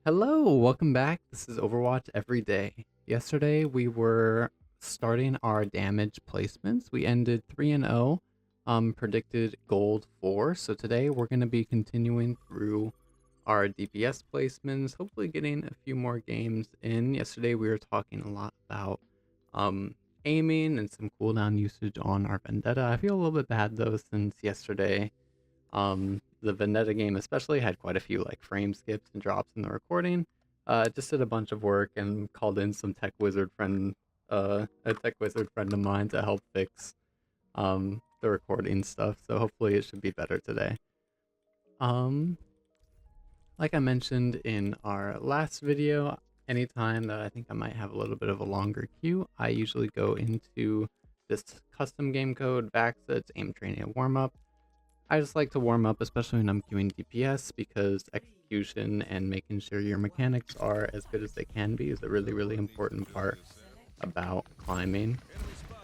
Hello, welcome back. This is Overwatch Everyday. Yesterday we were starting our damage placements. We ended 3-0, predicted gold 4. So today we're going to be continuing through our DPS placements, hopefully getting a few more games in. Yesterday we were talking a lot about aiming and some cooldown usage on our Vendetta. I feel a little bit bad though since yesterday the Vendetta game especially had quite a few like frame skips and drops in the recording. Just did a bunch of work and called in some a tech wizard friend of mine to help fix the recording stuff. So hopefully it should be better today. Um, like I mentioned in our last video, anytime that I think I might have a little bit of a longer queue, I usually go into this custom game code, backsets, aim training, and warm up. I just like to warm up, especially when I'm queuing DPS, because execution and making sure your mechanics are as good as they can be is a really important part about climbing.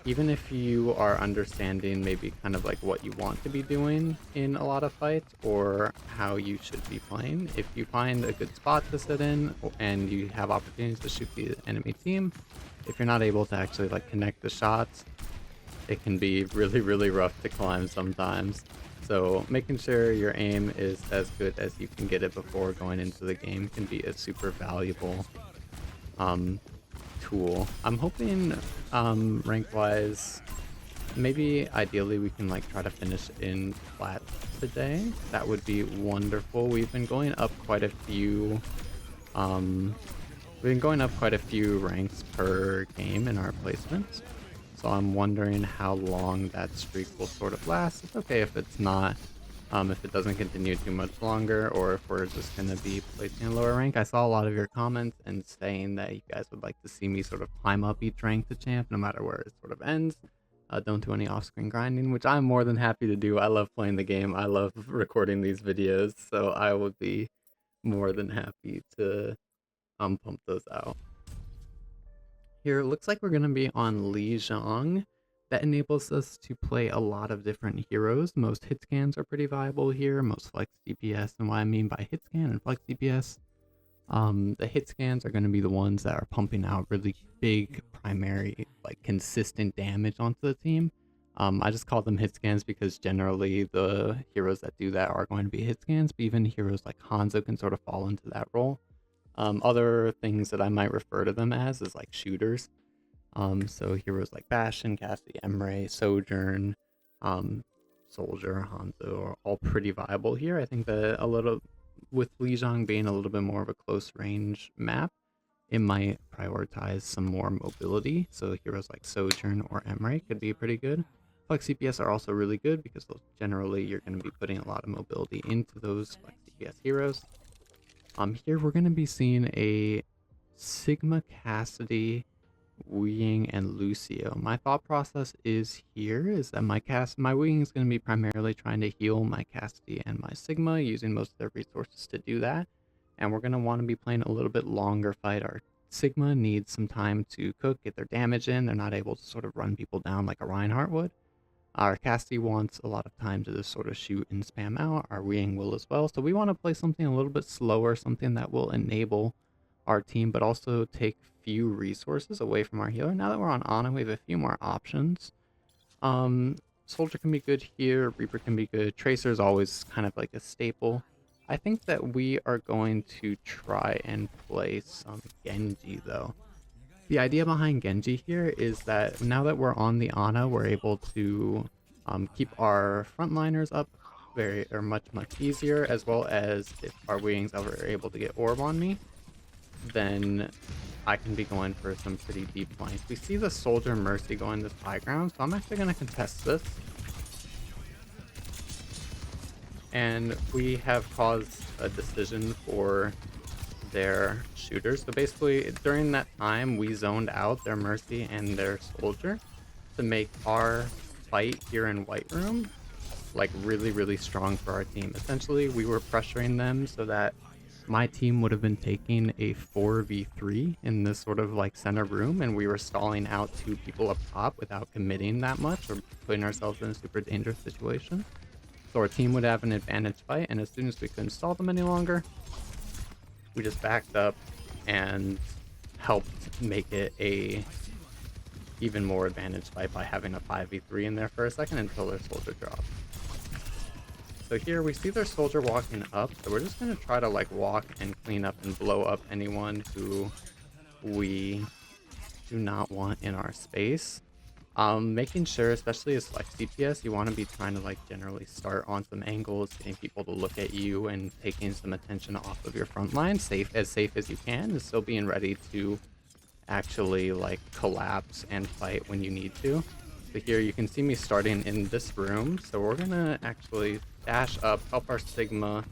Even if you are understanding maybe kind of like what you want to be doing in a lot of fights or how you should be playing, if you find a good spot to sit in and you have opportunities to shoot the enemy team, if you're not able to actually like connect the shots, it can be really rough to climb sometimes. So making sure your aim is as good as you can get it before going into the game can be a super valuable tool. I'm hoping rank wise, maybe ideally we can like try to finish in flat today. That would be wonderful. We've been going up quite a few ranks per game in our placements. So I'm wondering how long that streak will sort of last. It's okay if it's not, if it doesn't continue too much longer, or if we're just going to be placing a lower rank. I saw a lot of your comments and saying that you guys would like to see me sort of climb up each rank to champ, no matter where it sort of ends. Don't do any off-screen grinding, which I'm more than happy to do. I love playing the game. I love recording these videos, so I would be more than happy to pump those out. Here, it looks like we're going to be on Lijiang. That enables us to play a lot of different heroes. Most hit scans are pretty viable here, most flex DPS, and what I mean by hit scan and flex DPS, the hit scans are going to be the ones that are pumping out really big, primary, like consistent damage onto the team. I just call them hit scans because generally the heroes that do that are going to be hit scans, but even heroes like Hanzo can sort of fall into that role. Other things that I might refer to them as is like shooters. So heroes like Bastion, Cassidy, Emre, Sojourn, Soldier, Hanzo are all pretty viable here. I think that with Lijiang being a little bit more of a close range map, it might prioritize some more mobility. So heroes like Sojourn or Emre could be pretty good. Flex CPS are also really good because generally you're going to be putting a lot of mobility into those Flex CPS heroes. Here we're going to be seeing a Sigma, Cassidy, Wuying, and Lucio. My thought process is that my Wuying is going to be primarily trying to heal my Cassidy and my Sigma, using most of their resources to do that. And we're going to want to be playing a little bit longer fight. Our Sigma needs some time to cook, get their damage in. They're not able to sort of run people down like a Reinhardt would. Our Cassidy wants a lot of time to just sort of shoot and spam out. Our Wuying will as well. So we want to play something a little bit slower, something that will enable our team, but also take few resources away from our healer. Now that we're on Ana, we have a few more options. Soldier can be good here. Reaper can be good. Tracer is always kind of like a staple. I think that we are going to try and play some Genji though. The idea behind Genji here is that now that we're on the Ana, we're able to keep our frontliners up much easier, as well as if our Wings are able to get orb on me, then I can be going for some pretty deep flanks. We see the Soldier Mercy going this high ground, so I'm actually going to contest this. And we have caused a decision for their shooters. So basically, during that time, we zoned out their Mercy and their Soldier to make our fight here in White Room like really strong for our team. Essentially, we were pressuring them so that my team would have been taking a 4v3 in this sort of like center room, and we were stalling out 2 people up top without committing that much or putting ourselves in a super dangerous situation. So our team would have an advantage fight, and as soon as we couldn't stall them any longer, we just backed up and helped make it a even more advantaged fight by having a 5v3 in there for a second until their soldier dropped. So here we see their soldier walking up, so we're just going to try to like walk and clean up and blow up anyone who we do not want in our space. Making sure, especially as like DPS, you want to be trying to like generally start on some angles, getting people to look at you and taking some attention off of your front line, safe as you can, and still being ready to actually like collapse and fight when you need to. So here you can see me starting in this room, so we're gonna actually dash up, help our Sigma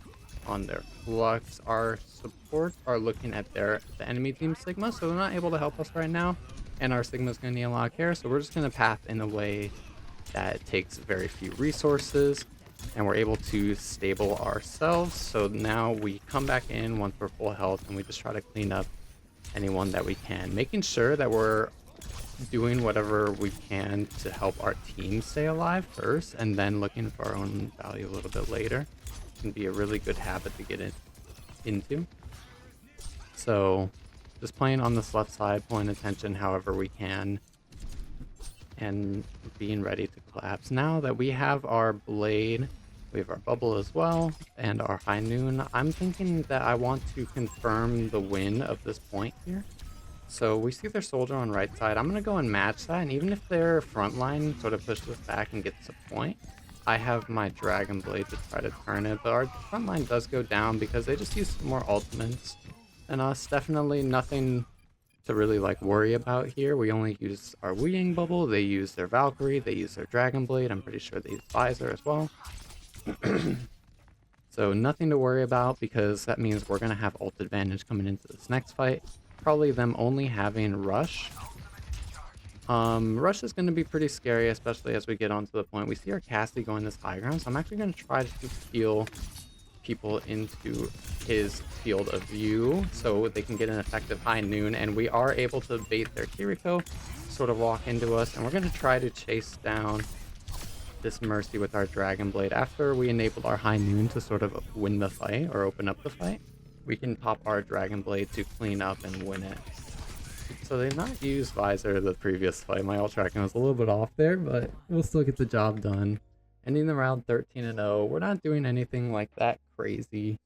on their flux. Our supports are looking at the enemy team Sigma, so they're not able to help us right now, and our Sigma's gonna need a lot of care, so we're just gonna path in a way that takes very few resources, and we're able to stable ourselves. So now we come back in once we're full health, and we just try to clean up anyone that we can, making sure that we're doing whatever we can to help our team stay alive first, and then looking for our own value a little bit later. Can be a really good habit to get into. So just playing on this left side, pulling attention however we can, and being ready to collapse. Now that we have our blade, we have our bubble as well, and our high noon, I'm thinking that I want to confirm the win of this point here. So we see their soldier on right side. I'm going to go and match that, and even if their front line sort of pushes us back and gets a point, I have my Dragon Blade to try to turn it, but our front line does go down because they just use more ultimates than us. Definitely nothing to really like worry about here. We only use our Wu Yang bubble, they use their Valkyrie, they use their Dragon Blade, I'm pretty sure they use Visor as well. So nothing to worry about, because that means we're going to have ult advantage coming into this next fight. Probably them only having Rush. Rush is going to be pretty scary, especially as we get onto the point. We see our Cassie going this high ground, so I'm actually going to try to heal people into his field of view so they can get an effective high noon, and we are able to bait their Kiriko, sort of walk into us, and we're going to try to chase down this Mercy with our Dragon Blade. After we enabled our high noon to sort of win the fight or open up the fight, we can pop our Dragon Blade to clean up and win it. So they did not use Visor the previous fight. My ult tracking was a little bit off there, but we'll still get the job done. Ending the round 13-0. We're not doing anything like that crazy.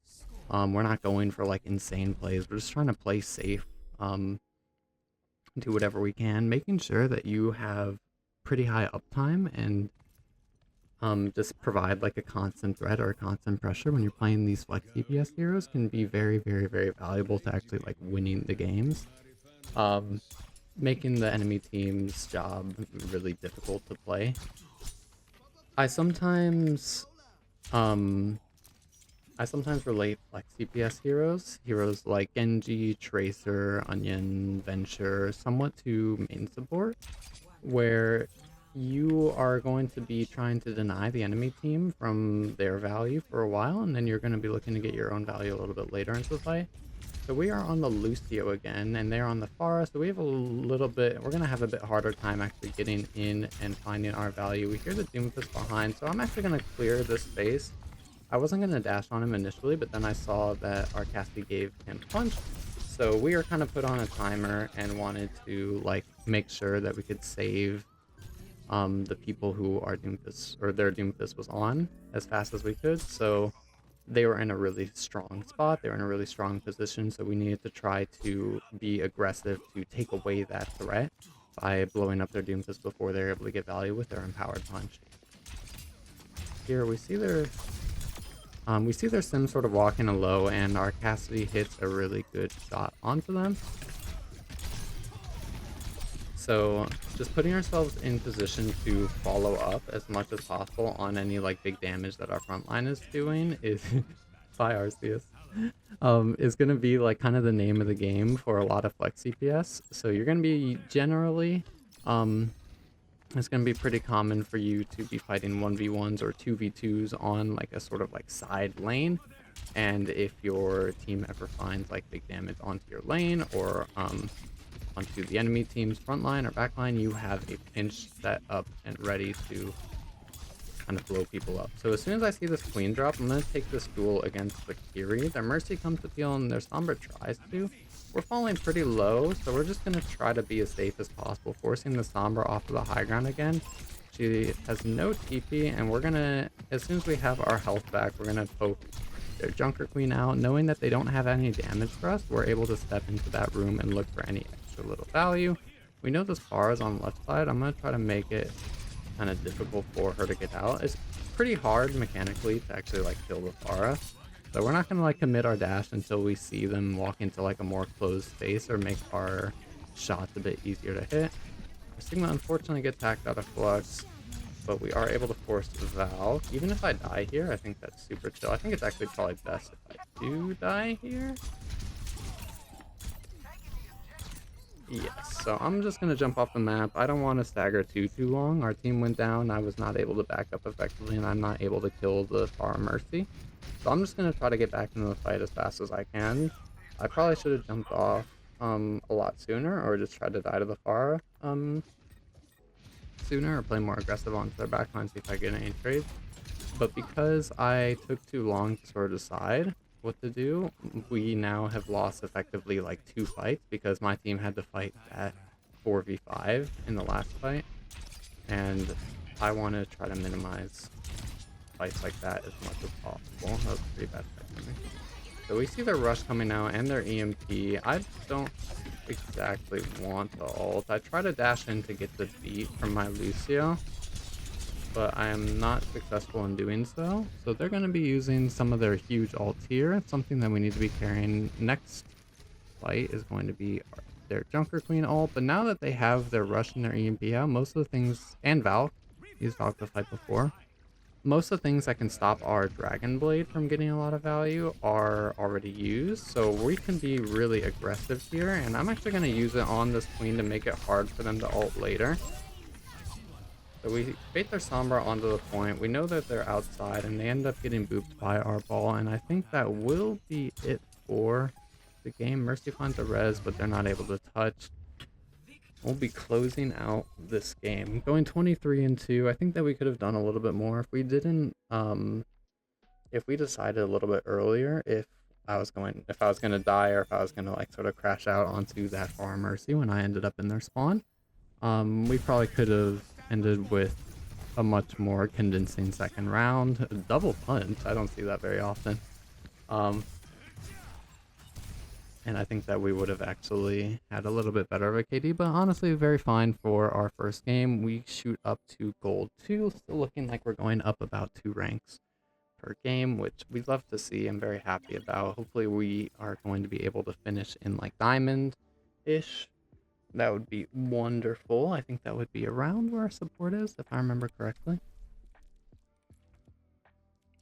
We're not going for like insane plays. We're just trying to play safe. Do whatever we can, making sure that you have pretty high uptime and just provide like a constant threat or a constant pressure when you're playing these flex DPS heroes can be very, very, very valuable to actually like winning the games. Making the enemy team's job really difficult to play. I sometimes relate like CPS heroes like Genji, Tracer, Onion, Venture, somewhat to main support, where you are going to be trying to deny the enemy team from their value for a while, and then you're going to be looking to get your own value a little bit later into the fight. So we are on the Lucio again, and they're on the Pharah, so we have a little bit, we're going to have a bit harder time actually getting in and finding our value. We hear the Doomfist behind, so I'm actually going to clear this space. I wasn't going to dash on him initially, but then I saw that our Cassie gave him punch, so we are kind of put on a timer and wanted to like make sure that we could save the people who our Doomfist, or their Doomfist was on, as fast as we could. So they were in a really strong spot, they were in a really strong position, so we needed to try to be aggressive to take away that threat by blowing up their Doomfist before they're able to get value with their empowered punch. Here we see their Sim sort of walking a low, and our Cassidy hits a really good shot onto them. So just putting ourselves in position to follow up as much as possible on any like big damage that our front line is doing is by Arceus. Is going to be like kind of the name of the game for a lot of flex CPS. So you're going to be generally, it's going to be pretty common for you to be fighting 1v1s or 2v2s on like a sort of like side lane. And if your team ever finds like big damage onto your lane or onto the enemy team's front line or back line, you have a pinch set up and ready to kind of blow people up. So as soon as I see this queen drop, I'm going to take this duel against the Kiri. Their Mercy comes with heal and their Sombra tries to. We're falling pretty low, so we're just going to try to be as safe as possible, forcing the Sombra off of the high ground again. She has no TP, and we're going to, as soon as we have our health back, we're going to poke their Junker Queen out. Knowing that they don't have any damage for us, we're able to step into that room and look for any extra little value. We know this bar is on the left side. I'm going to try to make it kind of difficult for her to get out. It's pretty hard mechanically to actually like kill the Pharah. So we're not going to like commit our dash until we see them walk into like a more closed space or make our shots a bit easier to hit. Our Sigma unfortunately gets hacked out of Flux, but we are able to force the Valve. Even if I die here, I think that's super chill. I think it's actually probably best if I do die here. Yes, so I'm just going to jump off the map. I don't want to stagger too long. Our team went down. I was not able to back up effectively, and I'm not able to kill the Pharah Mercy. So I'm just going to try to get back into the fight as fast as I can. I probably should have jumped off a lot sooner, or just tried to die to the Pharah sooner, or play more aggressive onto their backline, see if I get any trades. But because I took too long to sort of decide what to do, we now have lost effectively like 2 fights because my team had to fight that 4v5 in the last fight, and I want to try to minimize fights like that as much as possible. That was a pretty bad fight for me. So we see their rush coming out and their EMP. I don't exactly want the ult. I try to dash in to get the beat from my Lucio, but I am not successful in doing so. So they're going to be using some of their huge ults here. It's something that we need to be carrying. Next fight is going to be their Junker Queen ult, but now that they have their rush and their EMP out, most of the things, and Valk, used Valk to fight before, most of the things that can stop our Dragon Blade from getting a lot of value are already used, so we can be really aggressive here, and I'm actually going to use it on this queen to make it hard for them to ult later. So we bait their Sombra onto the point. We know that they're outside, and they end up getting booped by our ball, and I think that will be it for the game. Mercy finds a res, but they're not able to touch. We'll be closing out this game. Going 23-2, I think that we could have done a little bit more if we didn't, if we decided a little bit earlier if I was going to die, or if I was going to like sort of crash out onto that Pharah Mercy when I ended up in their spawn. We probably could have ended with a much more convincing second round. A double punch, I don't see that very often. And I think that we would have actually had a little bit better of a KD, but honestly, very fine for our first game. We shoot up to gold 2, still looking like we're going up about 2 ranks per game, which we'd love to see. I'm very happy about. Hopefully we are going to be able to finish in like diamond-ish. That would be wonderful. I think that would be around where our support is, if I remember correctly.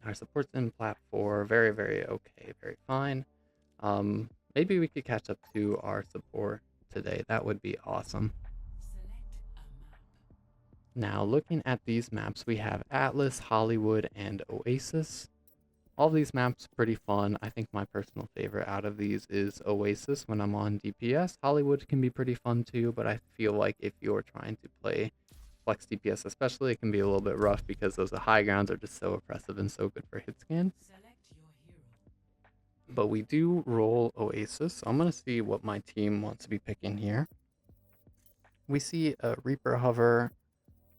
Our support's in plat 4, very, very okay, very fine. Maybe we could catch up to our support today. That would be awesome. Now, looking at these maps, we have Atlas, Hollywood, and Oasis. All of these maps pretty fun. I think my personal favorite out of these is Oasis when I'm on DPS. Hollywood can be pretty fun too, but I feel like if you're trying to play flex DPS especially, it can be a little bit rough because those high grounds are just so oppressive and so good for hit scan. But we do roll Oasis. I'm going to see what my team wants to be picking here. We see a Reaper Hover,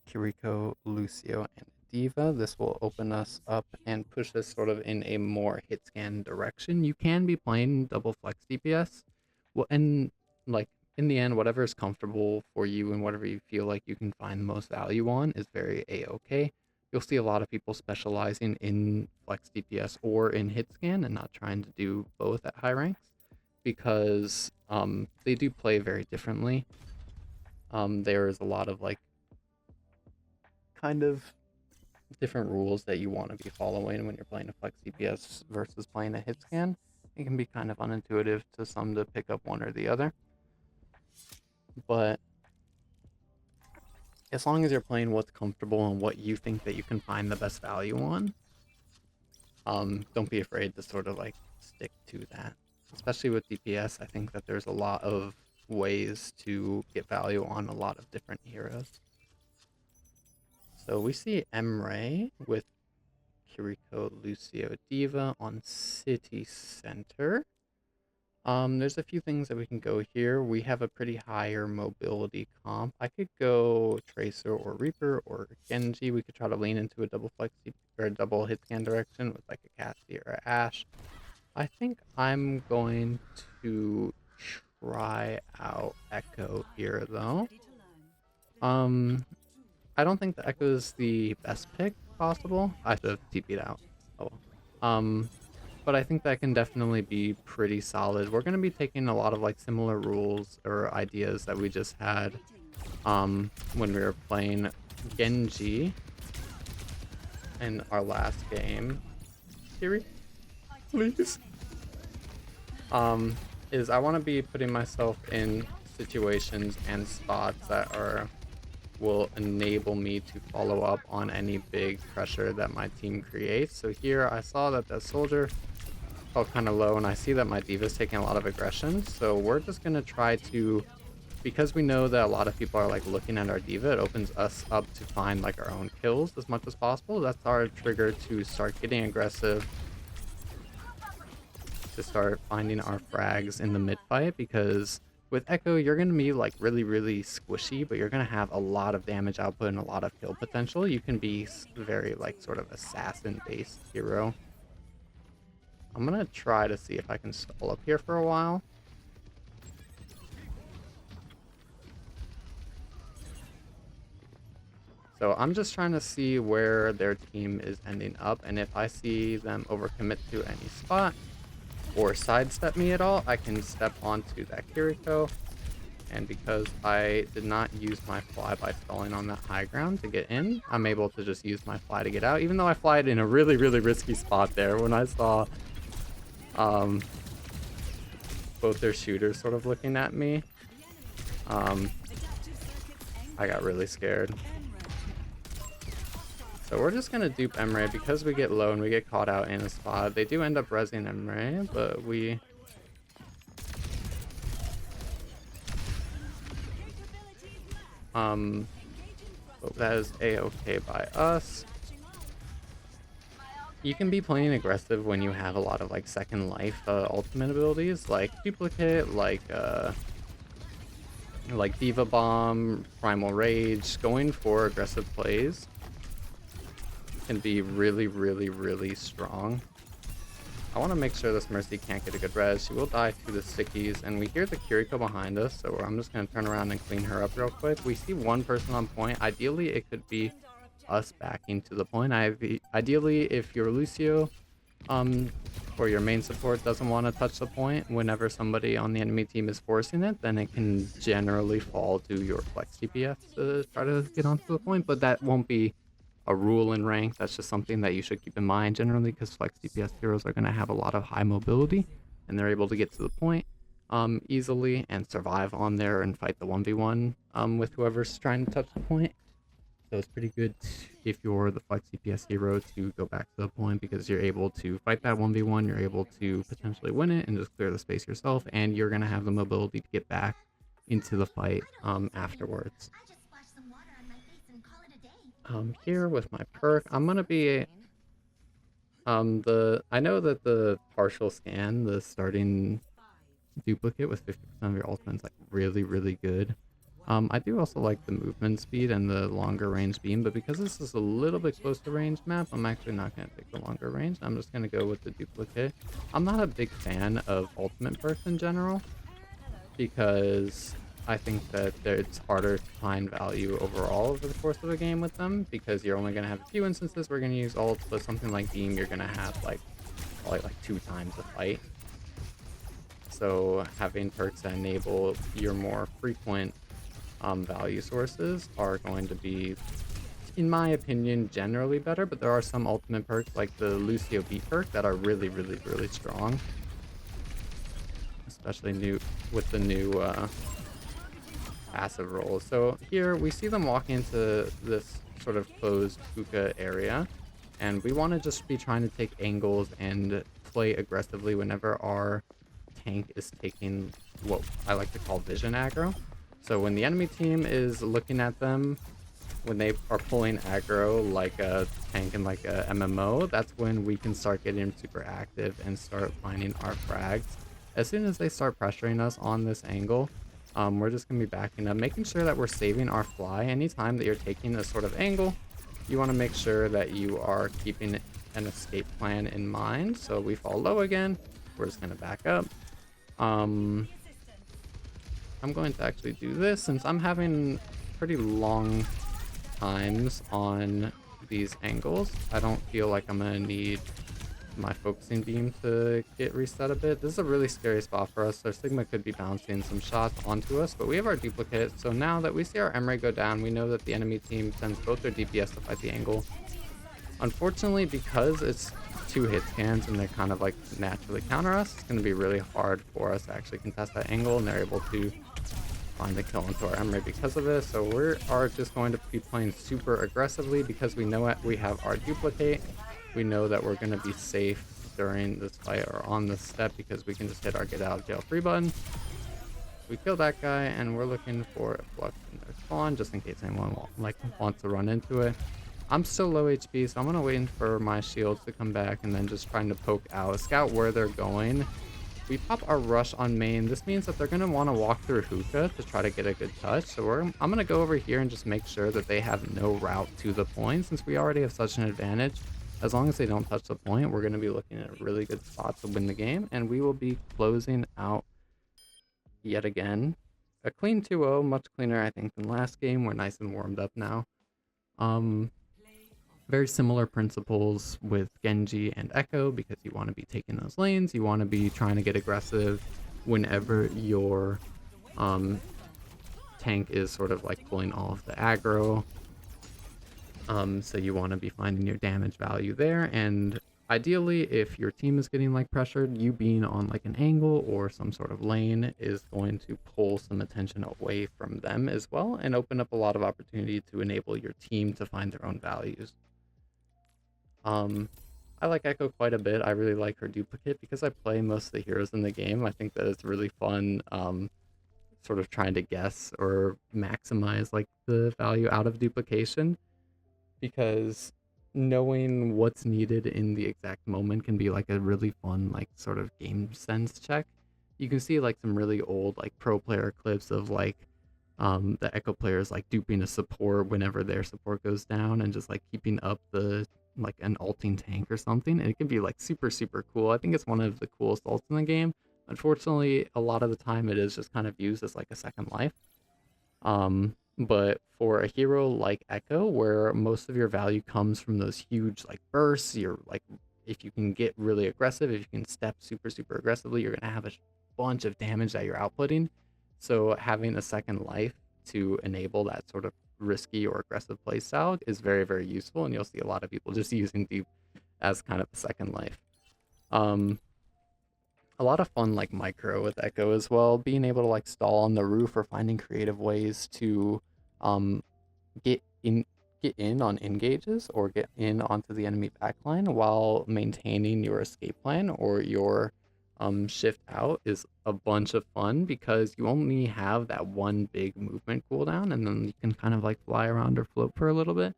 Kiriko, Lucio, and Diva. This will open us up and push us sort of in a more hit scan direction. You can be playing double flex DPS. Well, and like in the end, whatever is comfortable for you and whatever you feel like you can find the most value on is very a-okay. You'll see a lot of people specializing in flex DPS or in hit scan and not trying to do both at high ranks because they do play very differently. There is a lot of like kind of different rules that you want to be following when you're playing a flex DPS versus playing a hit scan. It can be kind of unintuitive to some to pick up one or the other. But as long as you're playing what's comfortable and what you think that you can find the best value on, don't be afraid to sort of like stick to that. Especially with DPS, I think that there's a lot of ways to get value on a lot of different heroes. So we see Emre with Kiriko, Lucio, Diva on City Center. There's a few things that we can go here. We have a pretty higher mobility comp. I could go Tracer or Reaper or Genji. We could try to lean into a double flex or a double hit scan direction with like a Cassie or a Ashe. I think I'm going to try out Echo here though. I don't think the Echo is the best pick possible. I should have TP'd out. Oh. But I think that can definitely be pretty solid. We're going to be taking a lot of like similar rules or ideas that we just had when we were playing Genji in our last game. Siri, please. Is I want to be putting myself in situations and spots that will enable me to follow up on any big pressure that my team creates. So here I saw that the soldier felt kind of low, and I see that my Diva's taking a lot of aggression. So we're just going to try to, because we know that a lot of people are like looking at our Diva, it opens us up to find like our own kills as much as possible. That's our trigger to start getting aggressive, to start finding our frags in the mid fight, because with Echo, you're going to be like really, really squishy, but you're going to have a lot of damage output and a lot of kill potential. You can be very like sort of assassin-based hero. I'm going to try to see if I can stall up here for a while. So I'm just trying to see where their team is ending up, and if I see them overcommit to any spot or sidestep me at all, I can step onto that Kiriko. And because I did not use my fly by stalling on that high ground to get in, I'm able to just use my fly to get out, even though I flied in a really, really risky spot there when I saw both their shooters sort of looking at me. I got really scared. So we're just going to dupe Emre because we get low and we get caught out in a spot. They do end up rezzing Emre, but we... but that is a-okay by us. You can be playing aggressive when you have a lot of like second life ultimate abilities, like Duplicate, like Diva Bomb, Primal Rage. Going for aggressive plays can be really, really, really strong. I want to make sure this Mercy can't get a good res. She will die to the stickies, and we hear the Kiriko behind us, so I'm just going to turn around and clean her up real quick. We see one person on point. Ideally, it could be us backing to the point. Ideally, if your Lucio or your main support doesn't want to touch the point whenever somebody on the enemy team is forcing it, then it can generally fall to your flex DPS to try to get onto the point, but that won't be a rule in rank. That's just something that you should keep in mind generally, because flex DPS heroes are going to have a lot of high mobility and they're able to get to the point easily and survive on there and fight the 1v1 with whoever's trying to touch the point. So it's pretty good if you're the flex DPS hero to go back to the point, because you're able to fight that 1v1, you're able to potentially win it and just clear the space yourself, and you're going to have the mobility to get back into the fight afterwards. Here with my perk, I'm gonna be I know that the partial scan, the starting duplicate with 50% of your ultimate is like really, really good. I do also like the movement speed and the longer range beam, but because this is a little bit close to range map, I'm actually not gonna take the longer range. I'm just gonna go with the duplicate. I'm not a big fan of ultimate perks in general, because I think that it's harder to find value overall over the course of a game with them, because you're only going to have a few instances where you're going to use ults, but something like Beam, you're going to have like probably like 2 times the fight. So having perks that enable your more frequent value sources are going to be, in my opinion, generally better, but there are some ultimate perks like the Lucio beat perk that are really, really, really strong. Especially with the new passive roles. So here we see them walk into this sort of closed hookah area, and we want to just be trying to take angles and play aggressively whenever our tank is taking what I like to call vision aggro. So when the enemy team is looking at them, when they are pulling aggro like a tank and like a MMO, that's when we can start getting super active and start finding our frags. As soon as they start pressuring us on this angle, we're just going to be backing up, making sure that we're saving our fly. Anytime that you're taking this sort of angle, you want to make sure that you are keeping an escape plan in mind. So we fall low again. We're just going to back up. I'm going to actually do this since I'm having pretty long times on these angles. I don't feel like I'm going to need my focusing beam to get reset a bit. This is a really scary spot for us. Their Sigma could be bouncing some shots onto us, but we have our duplicate. So now that we see our Emery go down, we know that the enemy team sends both their DPS to fight the angle. Unfortunately, because it's 2 hit scans and they kind of like naturally counter us, it's going to be really hard for us to actually contest that angle, and they're able to find the kill into our Emery because of this. So we are just going to be playing super aggressively because we know we have our duplicate. We know that we're going to be safe during this fight or on this step because we can just hit our get out of jail free button. We kill that guy, and we're looking for a flux in their spawn just in case anyone wants to run into it. I'm still low HP, so I'm going to wait for my shields to come back and then just trying to poke out, scout where they're going. We pop our rush on main. This means that they're going to want to walk through hookah to try to get a good touch. So I'm going to go over here and just make sure that they have no route to the point, since we already have such an advantage. As long as they don't touch the point, we're going to be looking at a really good spot to win the game, and we will be closing out yet again. A clean 2-0, much cleaner I think than last game. We're nice and warmed up now. Very similar principles with Genji and Echo, because you want to be taking those lanes, you want to be trying to get aggressive whenever your tank is sort of like pulling all of the aggro. So you want to be finding your damage value there, and ideally if your team is getting like pressured, you being on like an angle or some sort of lane is going to pull some attention away from them as well and open up a lot of opportunity to enable your team to find their own values. I like Echo quite a bit. I really like her duplicate because I play most of the heroes in the game. I think that it's really fun sort of trying to guess or maximize like the value out of duplication, because knowing what's needed in the exact moment can be like a really fun like sort of game sense check. You can see like some really old like pro player clips of like the Echo players like duping a support whenever their support goes down and just like keeping up the like an ulting tank or something, and it can be like super cool. I think it's one of the coolest ults in the game. Unfortunately, a lot of the time it is just kind of used as like a second life. But for a hero like Echo, where most of your value comes from those huge like bursts, you're like, if you can get really aggressive, if you can step super aggressively, you're gonna have a bunch of damage that you're outputting. So having a second life to enable that sort of risky or aggressive playstyle is very useful, and you'll see a lot of people just using deep as kind of a second life. A lot of fun like micro with Echo as well, being able to like stall on the roof or finding creative ways to get in on engages or get in onto the enemy backline while maintaining your escape plan or your shift out is a bunch of fun, because you only have that one big movement cooldown, and then you can kind of like fly around or float for a little bit.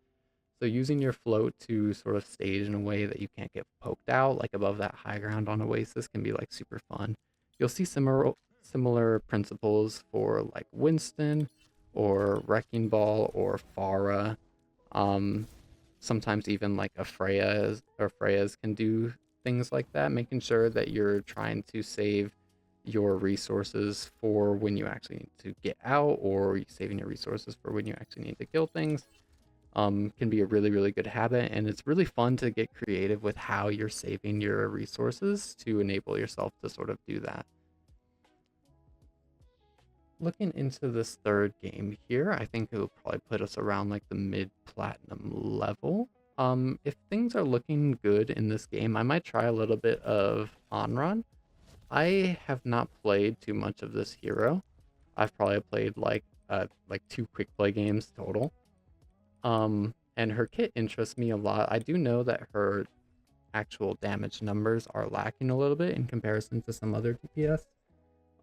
So using your float to sort of stage in a way that you can't get poked out, like above that high ground on Oasis, can be like super fun. You'll see similar principles for like Winston or Wrecking Ball or Pharah. Sometimes even like a Freya's can do things like that, making sure that you're trying to save your resources for when you actually need to get out, or saving your resources for when you actually need to kill things. Can be a really good habit, and it's really fun to get creative with how you're saving your resources to enable yourself to sort of do that. Looking into this third game here, I think it'll probably put us around like the mid-platinum level. If things are looking good in this game, I might try a little bit of on-run. I have not played too much of this hero. I've probably played like 2 quick play games total. And her kit interests me a lot. I do know that her actual damage numbers are lacking a little bit in comparison to some other DPS.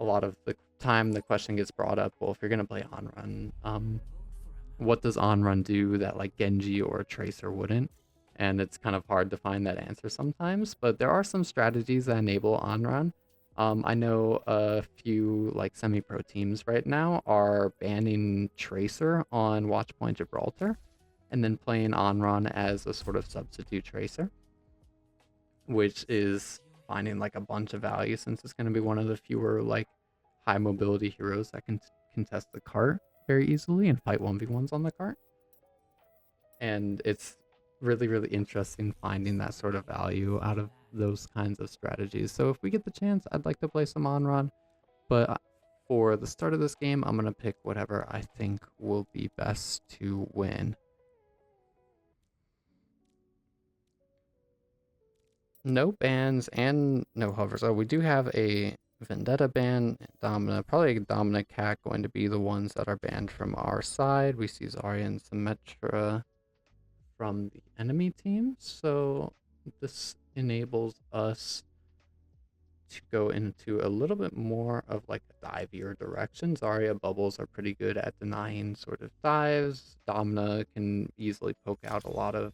A lot of the time the question gets brought up, well, if you're gonna play on run, what does on run do that like Genji or Tracer wouldn't? And it's kind of hard to find that answer sometimes, but there are some strategies that enable on run. I know a few like semi-pro teams right now are banning Tracer on Watchpoint Gibraltar and then playing on run as a sort of substitute Tracer, which is finding like a bunch of value since it's going to be one of the fewer like high mobility heroes that can contest the cart very easily and fight 1v1s on the cart. And it's really, really interesting finding that sort of value out of those kinds of strategies. So if we get the chance, I'd like to play some on run, but for the start of this game, I'm going to pick whatever I think will be best to win. No bans and no hovers. Oh, we do have a Vendetta ban, Domina, probably Domina Cat going to be the ones that are banned from our side. We see Zarya and Symmetra from the enemy team, so this enables us to go into a little bit more of like a divier direction. Zarya bubbles are pretty good at denying sort of dives. Domina can easily poke out a lot of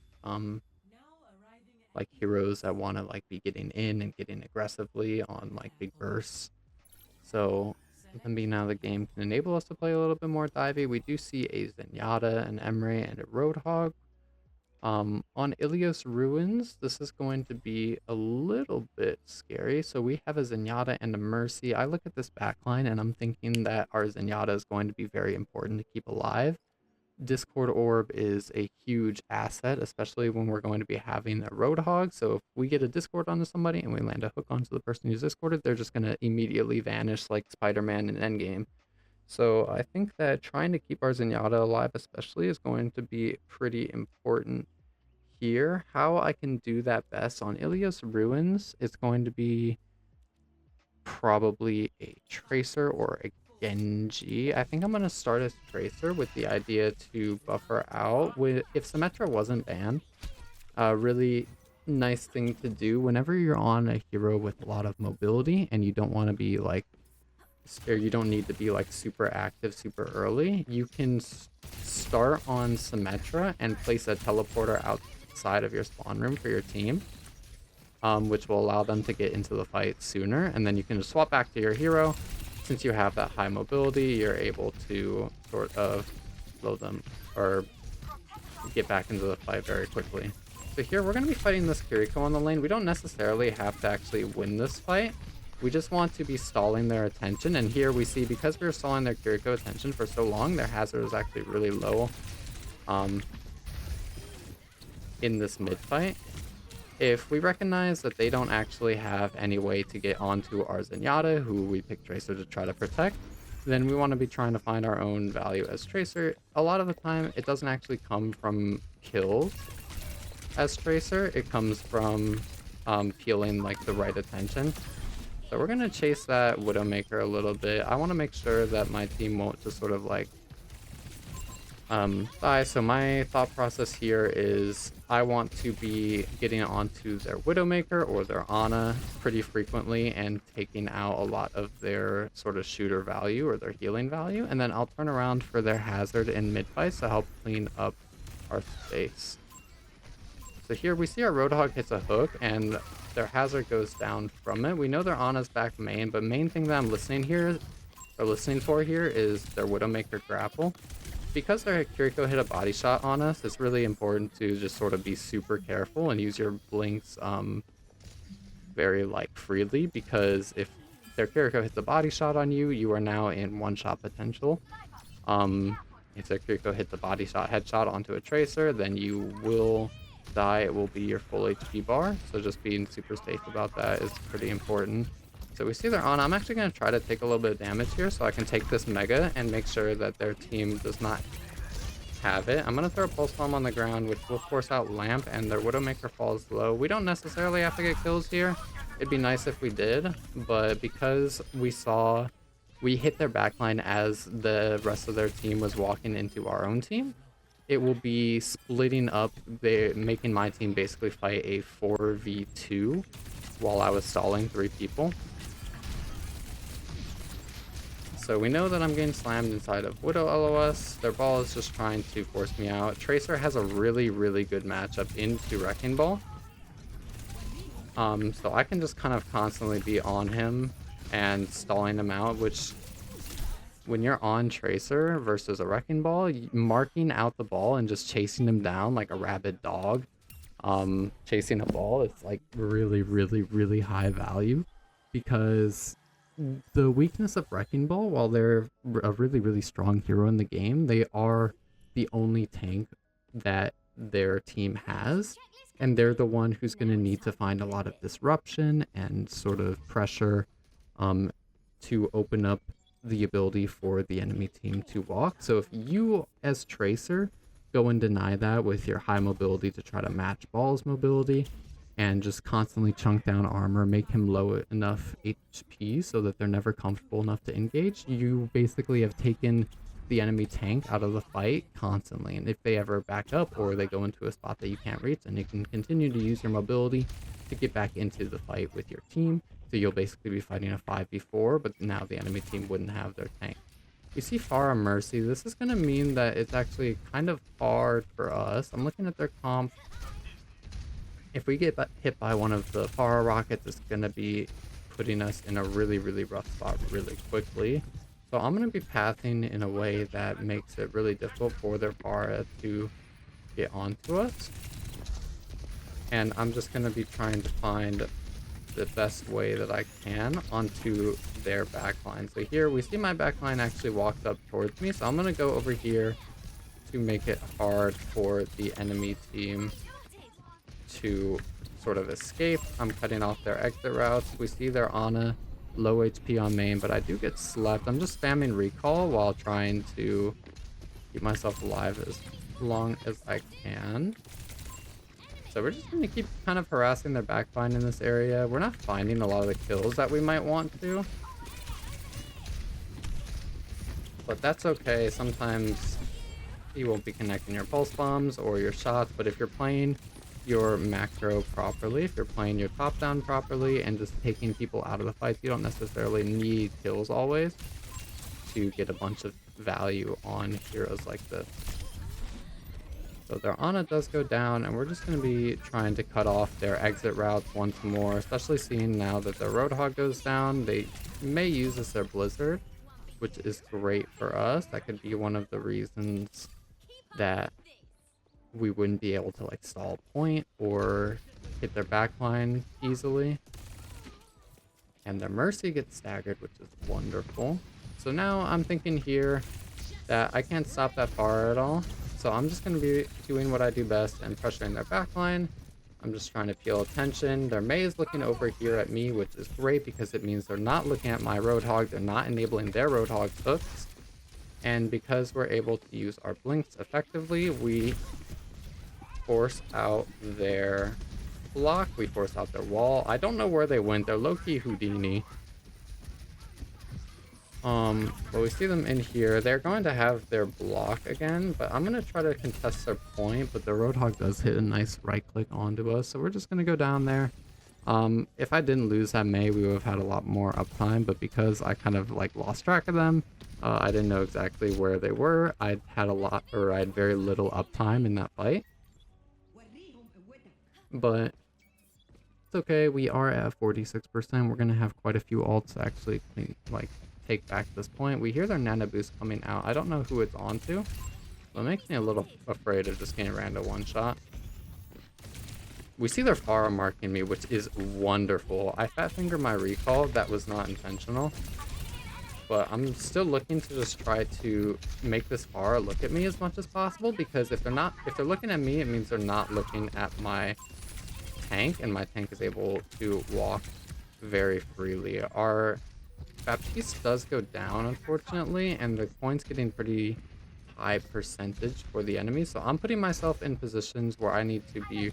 like heroes that want to like be getting in and getting aggressively on like big bursts. So them being out of the game can enable us to play a little bit more divey. We do see a Zenyatta, an Emre, and a Roadhog. On Ilios Ruins, this is going to be a little bit scary. So we have a Zenyatta and a Mercy. I look at this backline and I'm thinking that our Zenyatta is going to be very important to keep alive. Discord Orb is a huge asset, especially when we're going to be having a Roadhog. So if we get a Discord onto somebody and we land a hook onto the person who's Discorded, they're just going to immediately vanish like Spider-Man in Endgame. So I think that trying to keep our Zenyatta alive especially is going to be pretty important here. How I can do that best on Ilios Ruins is going to be probably a Tracer or a Genji. I think I'm going to start as Tracer with the idea to buffer out. If Symmetra wasn't banned, a really nice thing to do whenever you're on a hero with a lot of mobility and you don't want to be like, or you don't need to be like super active super early, you can start on Symmetra and place a teleporter outside of your spawn room for your team, which will allow them to get into the fight sooner, and then you can just swap back to your hero. Since you have that high mobility, you're able to sort of slow them or get back into the fight very quickly. So here we're going to be fighting this Kiriko on the lane. We don't necessarily have to actually win this fight. We just want to be stalling their attention. And here we see, because we were stalling their Kiriko attention for so long, their hazard is actually really low in this mid fight. If we recognize that they don't actually have any way to get onto our Zenyatta, who we picked Tracer to try to protect, then we want to be trying to find our own value as Tracer. A lot of the time, it doesn't actually come from kills as Tracer. It comes from peeling like the right attention. So we're going to chase that Widowmaker a little bit. I want to make sure that my team won't just sort of like die. So my thought process here is I want to be getting onto their Widowmaker or their Ana pretty frequently and taking out a lot of their sort of shooter value or their healing value, and then I'll turn around for their hazard in mid fights to help clean up our space. So here we see our Roadhog hits a hook and their hazard goes down from it. We know their Ana's back main, but main thing that I'm listening for here is their Widowmaker grapple. Because their Kiriko hit a body shot on us, it's really important to just sort of be super careful and use your blinks very like freely, because if their Kiriko hits a body shot on you, you are now in one-shot potential. If their Kiriko hits a body shot headshot onto a Tracer, then you will die. It will be your full HP bar, so just being super safe about that is pretty important. So we see they're on. I'm actually going to try to take a little bit of damage here so I can take this Mega and make sure that their team does not have it. I'm going to throw a Pulse Bomb on the ground, which will force out Lamp, and their Widowmaker falls low. We don't necessarily have to get kills here. It'd be nice if we did, but because we hit their backline as the rest of their team was walking into our own team, it will be splitting up, making my team basically fight a 4v2 while I was stalling 3 people. So we know that I'm getting slammed inside of Widow LOS. Their ball is just trying to force me out. Tracer has a really, really good matchup into Wrecking Ball. So I can just kind of constantly be on him and stalling him out, which when you're on Tracer versus a Wrecking Ball, marking out the ball and just chasing him down like a rabid dog, chasing a ball, it's like really, really, really high value, because the weakness of Wrecking Ball, while they're a really, really strong hero in the game, they are the only tank that their team has, and they're the one who's going to need to find a lot of disruption and sort of pressure to open up the ability for the enemy team to walk. So if you as Tracer go and deny that with your high mobility to try to match Ball's mobility and just constantly chunk down armor, make him low enough HP so that they're never comfortable enough to engage, you basically have taken the enemy tank out of the fight constantly. And if they ever back up or they go into a spot that you can't reach, then you can continue to use your mobility to get back into the fight with your team. So you'll basically be fighting a 5v4, but now the enemy team wouldn't have their tank. You see Pharah Mercy. This is going to mean that it's actually kind of hard for us. I'm looking at their comp. If we get hit by one of the Pharah rockets, it's going to be putting us in a really, really rough spot really quickly. So I'm going to be pathing in a way that makes it really difficult for their Pharah to get onto us. And I'm just going to be trying to find the best way that I can onto their backline. So here we see my backline actually walked up towards me, so I'm going to go over here to make it hard for the enemy team to sort of escape. I'm cutting off their exit routes. We see they're on a low HP on main, but I do get slept. I'm just spamming recall while trying to keep myself alive as long as I can. So we're just going to keep kind of harassing their backline in this area. We're not finding a lot of the kills that we might want to, but that's okay. Sometimes you won't be connecting your pulse bombs or your shots, but if you're playing your macro properly, if you're playing your top down properly and just taking people out of the fights, you don't necessarily need kills always to get a bunch of value on heroes like this. So their Ana does go down, and we're just going to be trying to cut off their exit routes once more, especially seeing now that their Roadhog goes down. They may use as their Blizzard, which is great for us. That could be one of the reasons that we wouldn't be able to like stall point or hit their backline easily. And their Mercy gets staggered, which is wonderful. So now I'm thinking here that I can't stop that far at all. So I'm just going to be doing what I do best and pressuring their backline. I'm just trying to peel attention. Their Mei is looking over here at me, which is great because it means they're not looking at my Roadhog. They're not enabling their Roadhog's hooks. And because we're able to use our blinks effectively, we force out their block. We force out their wall. I don't know where they went. They're low-key Houdini. But we see them in here. They're going to have their block again, but I'm going to try to contest their point, but the Roadhog does hit a nice right click onto us, so we're just going to go down there. If I didn't lose that Mei, we would have had a lot more uptime, but because I kind of like lost track of them, I didn't know exactly where they were. I had very little uptime in that fight. But it's okay, we are at 46%. We're going to have quite a few ults to actually take back this point. We hear their Nana boost coming out. I don't know who it's onto, so it makes me a little afraid of just getting random one shot. We see their Pharah marking me, which is wonderful. I fat fingered my recall. That was not intentional, but I'm still looking to just try to make this Pharah look at me as much as possible, because if they're looking at me, it means they're not looking at my tank, and my tank is able to walk very freely. Our Baptiste does go down, unfortunately, and the coin's getting pretty high percentage for the enemy, so I'm putting myself in positions where I need to be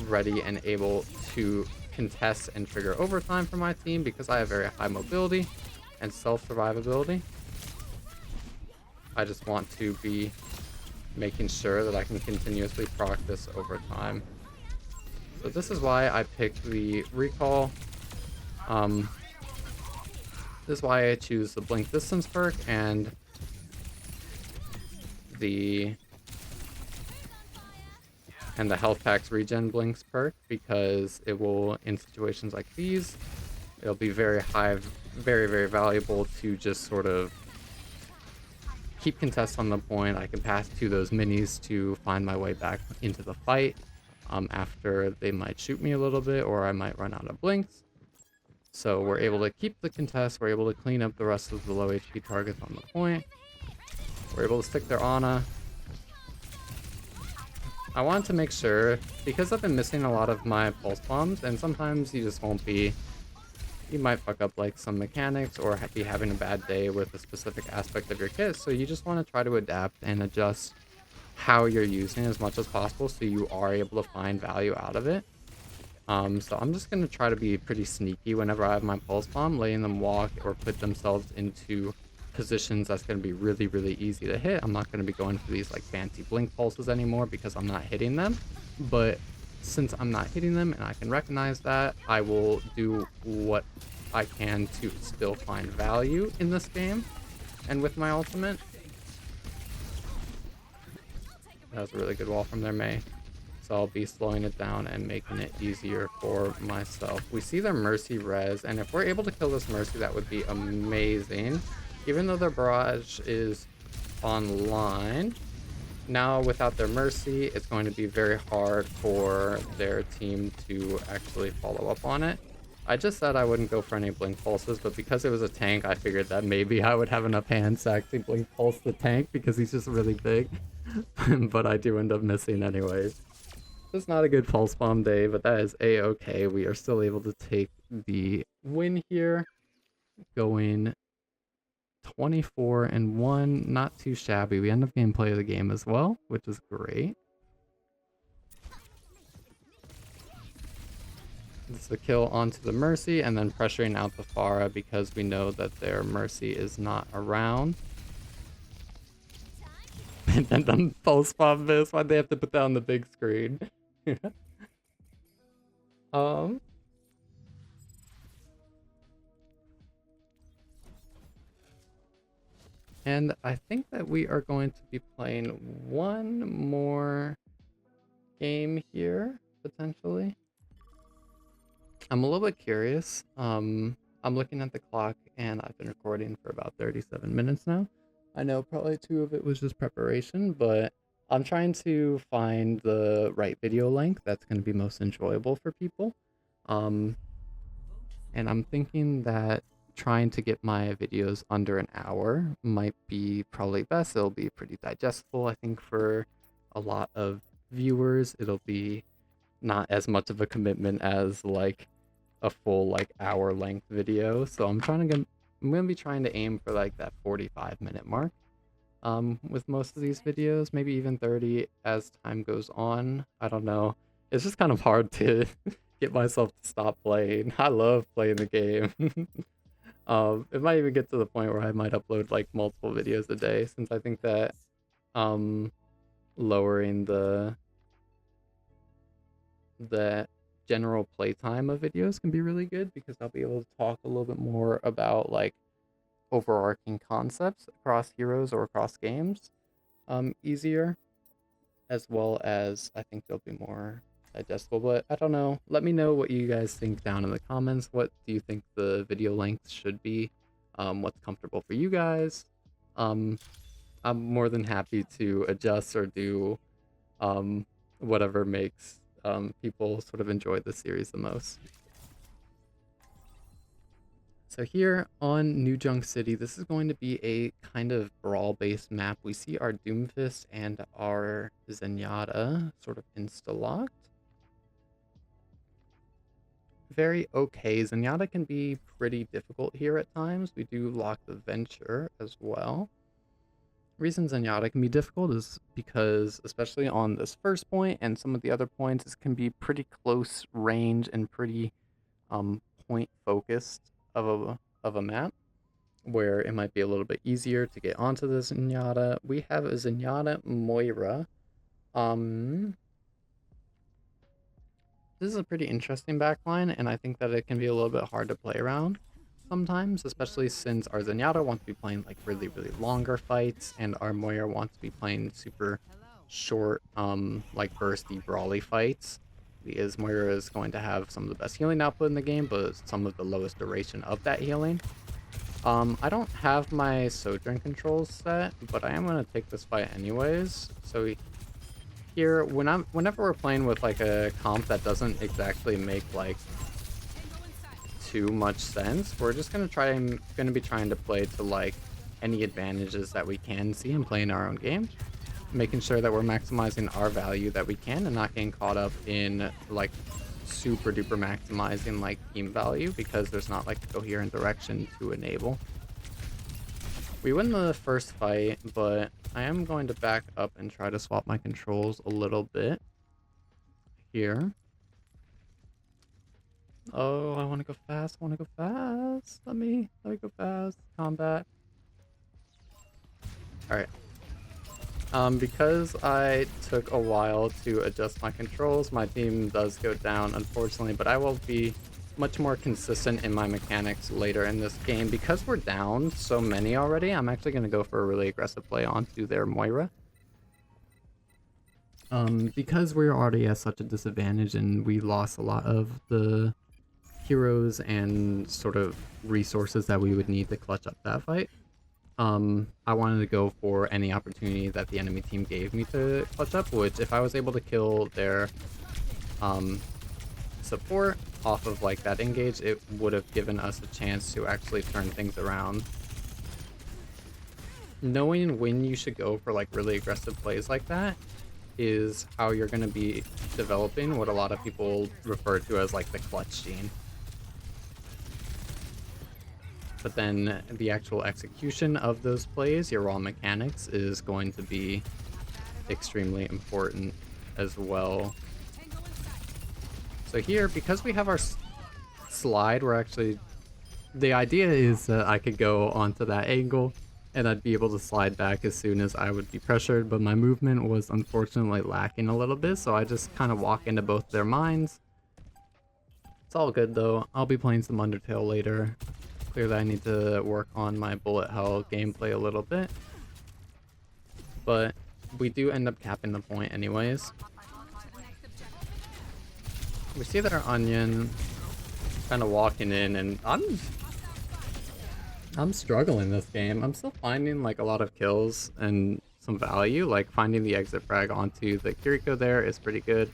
ready and able to contest and trigger overtime for my team, because I have very high mobility and self-survivability. I just want to be making sure that I can continuously proc this overtime. So this is why I picked the recall. This is why I choose the blink distance perk and the health packs regen blinks perk, because it will, in situations like these, it'll be very very valuable to just sort of keep contests on the point. I can pass to those minis to find my way back into the fight after they might shoot me a little bit, or I might run out of blinks. So we're able to keep the contest, we're able to clean up the rest of the low HP targets on the point. We're able to stick their Ana. I wanted to make sure, because I've been missing a lot of my pulse bombs, and sometimes you just won't be, you might fuck up like some mechanics or be having a bad day with a specific aspect of your kit, so you just want to try to adapt and adjust how you're using as much as possible so you are able to find value out of it. So I'm just going to try to be pretty sneaky whenever I have my pulse bomb, letting them walk or put themselves into positions that's going to be really easy to hit. I'm not going to be going for these like fancy blink pulses anymore because I'm not hitting them. But since I'm not hitting them and I can recognize that, I will do what I can to still find value in this game. And with my ultimate, that was a really good wall from their Mei. So I'll be slowing it down and making it easier for myself. We see their Mercy res, and if we're able to kill this Mercy, that would be amazing. Even though their Barrage is online, now without their Mercy, it's going to be very hard for their team to actually follow up on it. I just said I wouldn't go for any Blink Pulses, but because it was a tank, I figured that maybe I would have enough hands to actually Blink Pulse the tank because he's just really big. But I do end up missing anyways. It's not a good pulse bomb day, but that is a-okay. We are still able to take the win here, going 24-1. Not too shabby. We end up getting play of the game as well, which is great. This is a kill onto the Mercy, and then pressuring out the Pharah because we know that their Mercy is not around. And then the pulse bomb miss. Why'd they have to put that on the big screen? And I think that we are going to be playing one more game here, potentially. I'm a little bit curious. I'm looking at the clock and I've been recording for about 37 minutes now. I know probably 2 of it was just preparation, but I'm trying to find the right video length that's going to be most enjoyable for people. And I'm thinking that trying to get my videos under an hour might be probably best. It'll be pretty digestible, I think, for a lot of viewers. It'll be not as much of a commitment as like a full like hour length video. So I'm gonna be trying to aim for like that 45-minute mark. With most of these videos, maybe even 30 as time goes on. I don't know. It's just kind of hard to get myself to stop playing. I love playing the game. It might even get to the point where I might upload like multiple videos a day, since I think that lowering the general playtime of videos can be really good, because I'll be able to talk a little bit more about like overarching concepts across heroes or across games easier, as well as I think they'll be more digestible. But I don't know, let me know what you guys think down in the comments. What do you think the video length should be? What's comfortable for you guys? I'm more than happy to adjust or do whatever makes people sort of enjoy the series the most. So here on New Junk City, this is going to be a kind of brawl-based map. We see our Doomfist and our Zenyatta sort of insta-locked. Very okay. Zenyatta can be pretty difficult here at times. We do lock the Venture as well. Reason Zenyatta can be difficult is because, especially on this first point and some of the other points, it can be pretty close range and pretty point focused of a map, where it might be a little bit easier to get onto the Zenyatta. We have a Zenyatta Moira. This is a pretty interesting backline, and I think that it can be a little bit hard to play around. sometimes, especially since our Zenyatta wants to be playing like really, really longer fights, and our Moira wants to be playing super short, like bursty, brawly fights. Because Moira is going to have some of the best healing output in the game, but some of the lowest duration of that healing. I don't have my Sojourn controls set, but I am gonna take this fight anyways. So here, whenever we're playing with like a comp that doesn't exactly make like too much sense, we're just gonna be trying to play to like any advantages that we can see and playing our own game, making sure that we're maximizing our value that we can and not getting caught up in like super duper maximizing like team value, because there's not like a coherent direction to enable. We win the first fight, but I am going to back up and try to swap my controls a little bit here. Oh, I want to go fast. I want to go fast. Let me go fast. Combat. All right. Because I took a while to adjust my controls, my team does go down, unfortunately, but I will be much more consistent in my mechanics later in this game. Because we're down so many already, I'm actually going to go for a really aggressive play onto their Moira. Because we're already at such a disadvantage and we lost a lot of the heroes and sort of resources that we would need to clutch up that fight. I wanted to go for any opportunity that the enemy team gave me to clutch up, which if I was able to kill their support off of like that engage, it would have given us a chance to actually turn things around. Knowing when you should go for like really aggressive plays like that is how you're going to be developing what a lot of people refer to as like the clutch gene. But then the actual execution of those plays, your raw mechanics, is going to be extremely important as well. So here, because we have our slide, we're actually... The idea is that I could go onto that angle and I'd be able to slide back as soon as I would be pressured, but my movement was unfortunately lacking a little bit, so I just kind of walk into both their mines. It's all good though. I'll be playing some Undertale later. Clearly I need to work on my bullet hell gameplay a little bit, but we do end up capping the point anyways. We see that our Onion kind of walking in, and I'm struggling this game. I'm still finding like a lot of kills and some value, like finding the exit frag onto the Kiriko there is pretty good.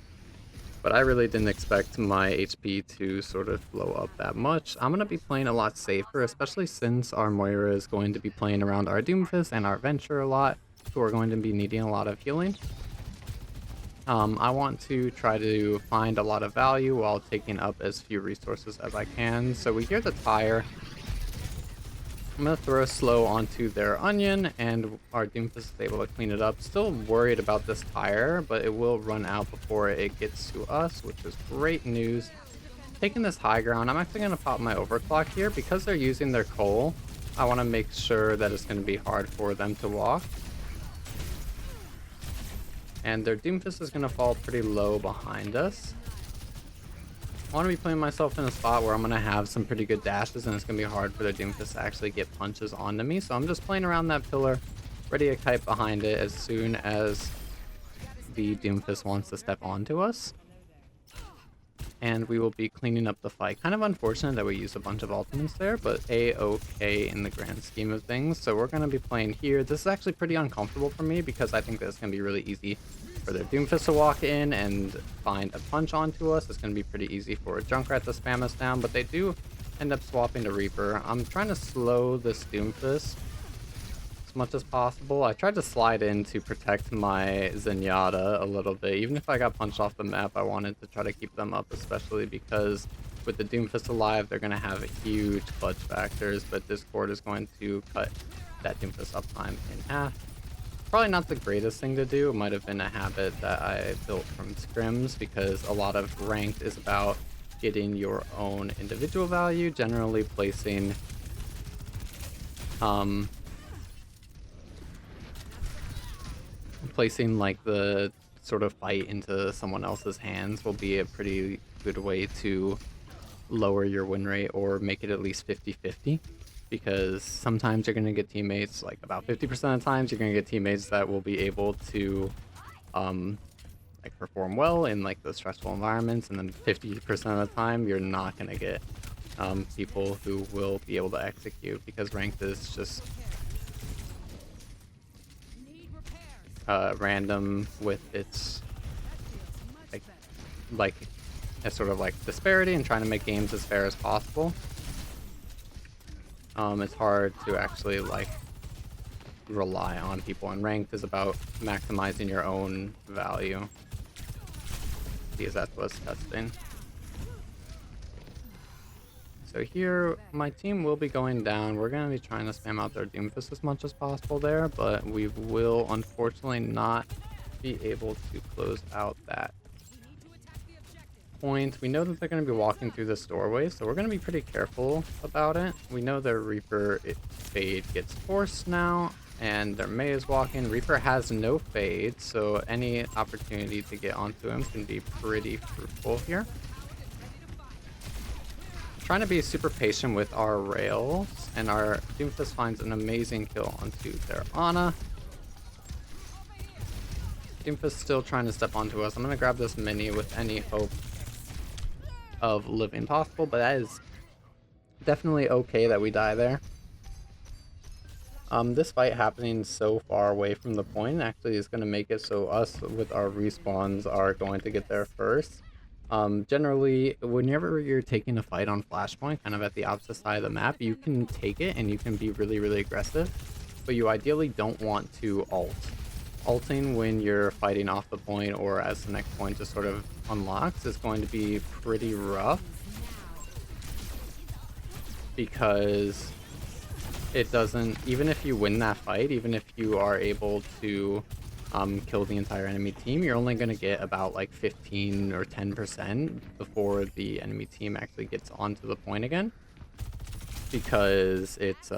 But I really didn't expect my HP to sort of blow up that much. I'm going to be playing a lot safer, especially since our Moira is going to be playing around our Doomfist and our Venture a lot, who are going to be needing a lot of healing. I want to try to find a lot of value while taking up as few resources as I can. So we hear the tire. I'm going to throw a slow onto their Onion, and our Doomfist is able to clean it up. Still worried about this tire, but it will run out before it gets to us, which is great news. Taking this high ground, I'm actually going to pop my overclock here. Because they're using their coal, I want to make sure that it's going to be hard for them to walk. And their Doomfist is going to fall pretty low behind us. I want to be putting myself in a spot where I'm going to have some pretty good dashes, and it's going to be hard for the Doomfist to actually get punches onto me. So I'm just playing around that pillar, ready to kite behind it as soon as the Doomfist wants to step onto us. And we will be cleaning up the fight. Kind of unfortunate that we used a bunch of ultimates there, but A-okay in the grand scheme of things. So we're going to be playing here. This is actually pretty uncomfortable for me because I think that it's going to be really easy for their Doomfist to walk in and find a punch onto us. It's going to be pretty easy for a Junkrat to spam us down, but they do end up swapping to Reaper. I'm trying to slow this Doomfist as much as possible. I tried to slide in to protect my Zenyatta a little bit. Even if I got punched off the map, I wanted to try to keep them up, especially because with the Doomfist alive, they're going to have huge clutch factors, but Discord is going to cut that Doomfist uptime in half. Probably not the greatest thing to do. It might have been a habit that I built from scrims, because a lot of ranked is about getting your own individual value, generally placing like the sort of fight into someone else's hands will be a pretty good way to lower your win rate or make it at least 50-50, because sometimes you're going to get teammates, like about 50% of the times you're going to get teammates that will be able to like perform well in like those stressful environments, and then 50% of the time you're not going to get people who will be able to execute, because ranked is just random with its like a sort of like disparity and trying to make games as fair as possible. It's hard to actually like rely on people, and ranked is about maximizing your own value, because that's what's testing. So here, my team will be going down. We're going to be trying to spam out their Doomfist as much as possible there, but we will unfortunately not be able to close out that point. We know that they're going to be walking through this doorway, so we're going to be pretty careful about it. We know their Reaper fade gets forced now, and their Mei is walking. Reaper has no fade, so any opportunity to get onto him can be pretty fruitful here. Trying to be super patient with our rails, and our Doomfist finds an amazing kill onto their Ana. Doomfist still trying to step onto us. I'm going to grab this mini with any hope of living possible, but that is definitely okay that we die there. This fight happening so far away from the point actually is going to make it so us with our respawns are going to get there first. Generally, whenever you're taking a fight on Flashpoint, kind of at the opposite side of the map, you can take it and you can be really, really aggressive, but you ideally don't want to ult. Ulting when you're fighting off the point or as the next point just sort of unlocks is going to be pretty rough, because it doesn't, even if you win that fight, even if you are able to kill the entire enemy team, you're only going to get about like 15 or 10% before the enemy team actually gets onto the point again, because it's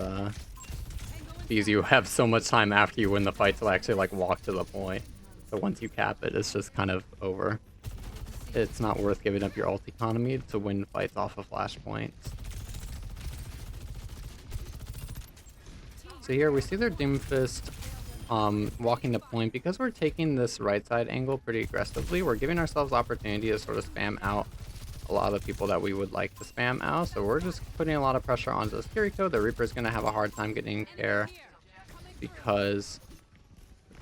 because you have so much time after you win the fight to actually like walk to the point. So once you cap it, it's just kind of over. It's not worth giving up your ult economy to win fights off of Flashpoints. So here we see their Doomfist walking the point. Because we're taking this right side angle pretty aggressively, we're giving ourselves opportunity to sort of spam out a lot of the people that we would like to spam out. So we're just putting a lot of pressure onto this Kiriko. The Reaper's going to have a hard time getting care because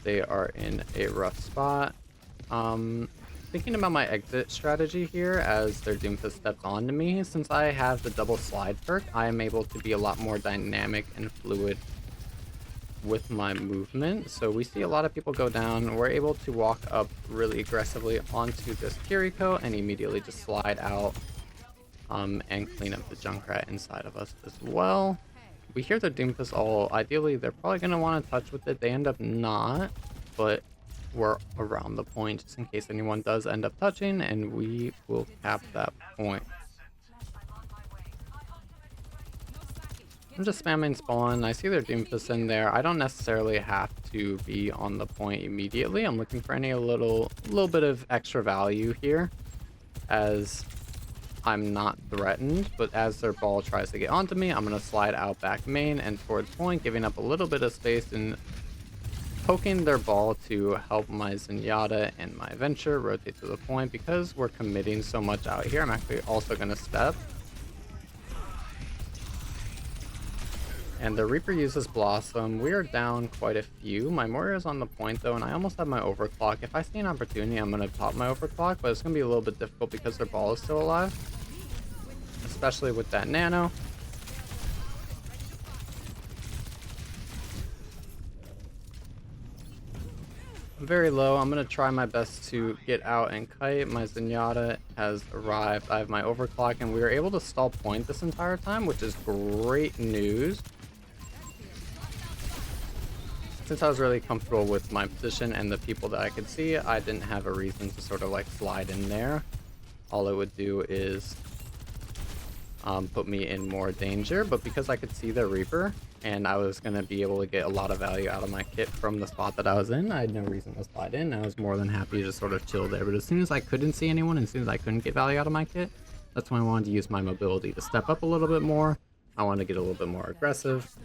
they are in a rough spot. Thinking about my exit strategy here as their Doomfist steps onto me, since I have the double slide perk, I am able to be a lot more dynamic and fluid with my movement. So we see a lot of people go down. We're able to walk up really aggressively onto this Kiriko and immediately just slide out and clean up the Junkrat inside of us as well. We hear the Doomfist all. Ideally, they're probably going to want to touch with it. They end up not, but we're around the point just in case anyone does end up touching, and we will cap that point. I'm just spamming spawn. I see their Doomfist in there. I don't necessarily have to be on the point immediately. I'm looking for any little bit of extra value here, as I'm not threatened. But as their ball tries to get onto me, I'm going to slide out back main and towards point, giving up a little bit of space and poking their ball to help my Zenyatta and my Venture rotate to the point. Because we're committing so much out here, I'm actually also going to step. And the Reaper uses Blossom. We are down quite a few. My Moira is on the point though, and I almost have my overclock. If I see an opportunity, I'm going to pop my overclock, but it's going to be a little bit difficult because their ball is still alive, especially with that nano. I'm very low. I'm going to try my best to get out and kite. My Zenyatta has arrived. I have my overclock, and we were able to stall point this entire time, which is great news. Since I was really comfortable with my position and the people that I could see, I didn't have a reason to sort of like slide in there. All it would do is put me in more danger, but because I could see the Reaper and I was going to be able to get a lot of value out of my kit from the spot that I was in, I had no reason to slide in. I was more than happy to sort of chill there, but as soon as I couldn't see anyone, as soon as I couldn't get value out of my kit, That's why I wanted to use my mobility to step up a little bit more. I want to get a little bit more aggressive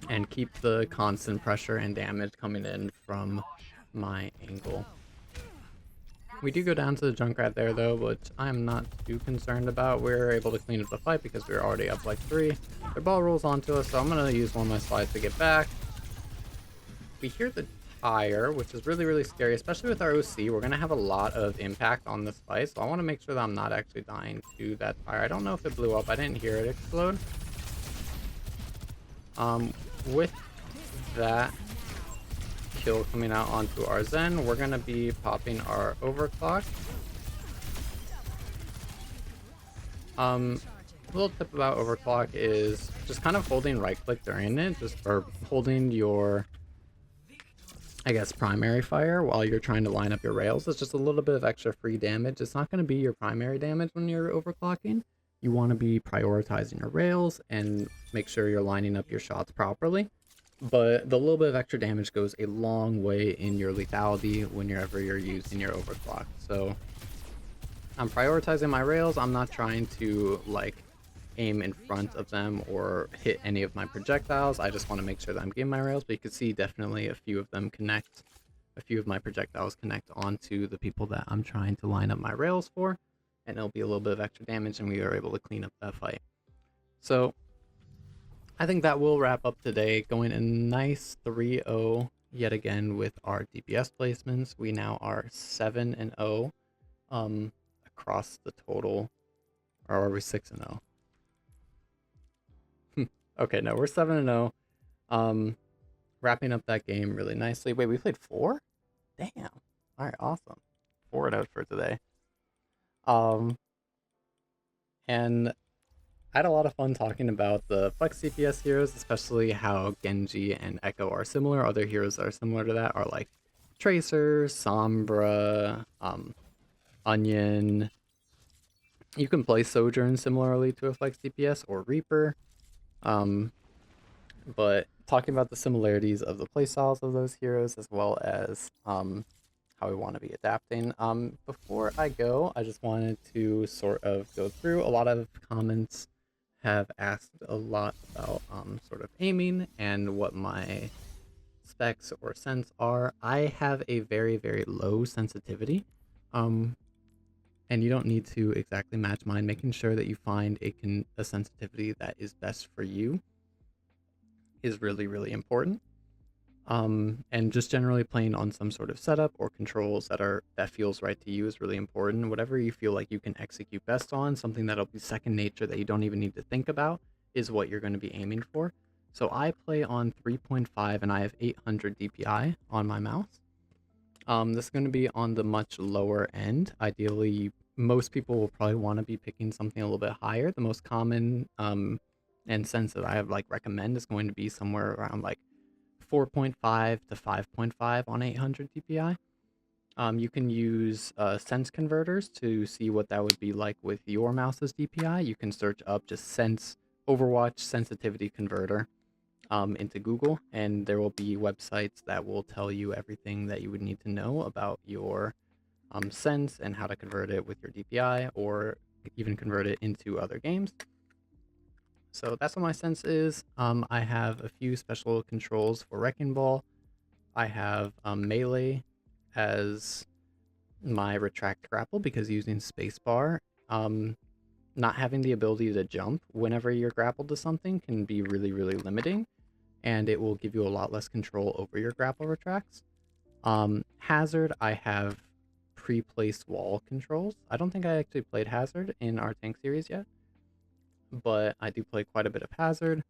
and keep the constant pressure and damage coming in from my angle. We do go down to the Junkrat there though, which I'm not too concerned about. We're able to clean up the fight because we're already up like 3. Their ball rolls onto us, so I'm going to use one of my slides to get back. We hear the tire, which is really, really scary, especially with our OC. We're going to have a lot of impact on this fight, so I want to make sure that I'm not actually dying to that tire. I don't know if it blew up. I didn't hear it explode. With that kill coming out onto our Zen, we're going to be popping our overclock. A little tip about overclock is just kind of holding right click during it, or holding your, I guess, primary fire while you're trying to line up your rails. It's just a little bit of extra free damage. It's not going to be your primary damage when you're overclocking. You want to be prioritizing your rails and make sure you're lining up your shots properly. But the little bit of extra damage goes a long way in your lethality whenever you're using your overclock. So I'm prioritizing my rails. I'm not trying to like aim in front of them or hit any of my projectiles. I just want to make sure that I'm getting my rails, but you can see definitely a few of them connect. A few of my projectiles connect onto the people that I'm trying to line up my rails for, and it'll be a little bit of extra damage, and we are able to clean up that fight. So I think that will wrap up today, going a nice 3-0 yet again with our DPS placements. We now are 7-0 across the total, or are we 6-0? Okay, no, we're 7-0. Wrapping up that game really nicely. Wait, we played 4? Damn. All right, awesome. 4-0 for today. And I had a lot of fun talking about the Flex DPS heroes, especially how Genji and Echo are similar. Other heroes that are similar to that are like Tracer, Sombra, Onion. You can play Sojourn similarly to a Flex DPS or Reaper. But talking about the similarities of the playstyles of those heroes, as well as how we want to be adapting. Before I go, I just wanted to sort of go through. A lot of comments have asked a lot about sort of aiming and what my specs or sense are. I have a very, very low sensitivity. And you don't need to exactly match mine. Making sure that you find a sensitivity that is best for you is really, really important. And just generally playing on some sort of setup or controls that feels right to you is really important. Whatever you feel like you can execute best on, something that'll be second nature that you don't even need to think about, is what you're going to be aiming for. So I play on 3.5 and I have 800 DPI on my mouse. This is going to be on the much lower end. Ideally, most people will probably want to be picking something a little bit higher. The most common and sense that I have recommend is going to be somewhere around 4.5 to 5.5 on 800 DPI. You can use sense converters to see what that would be like with your mouse's DPI. You can search up just sense Overwatch sensitivity converter into Google, and there will be websites that will tell you everything that you would need to know about your sense and how to convert it with your DPI, or even convert it into other games. So that's what my sense is. I have a few special controls for Wrecking Ball. I have melee as my retract grapple, because using spacebar, not having the ability to jump whenever you're grappled to something can be really, really limiting, and it will give you a lot less control over your grapple retracts. Hazard, I have pre-placed wall controls. I don't think I actually played Hazard in our tank series yet, but I do play quite a bit of Hazard.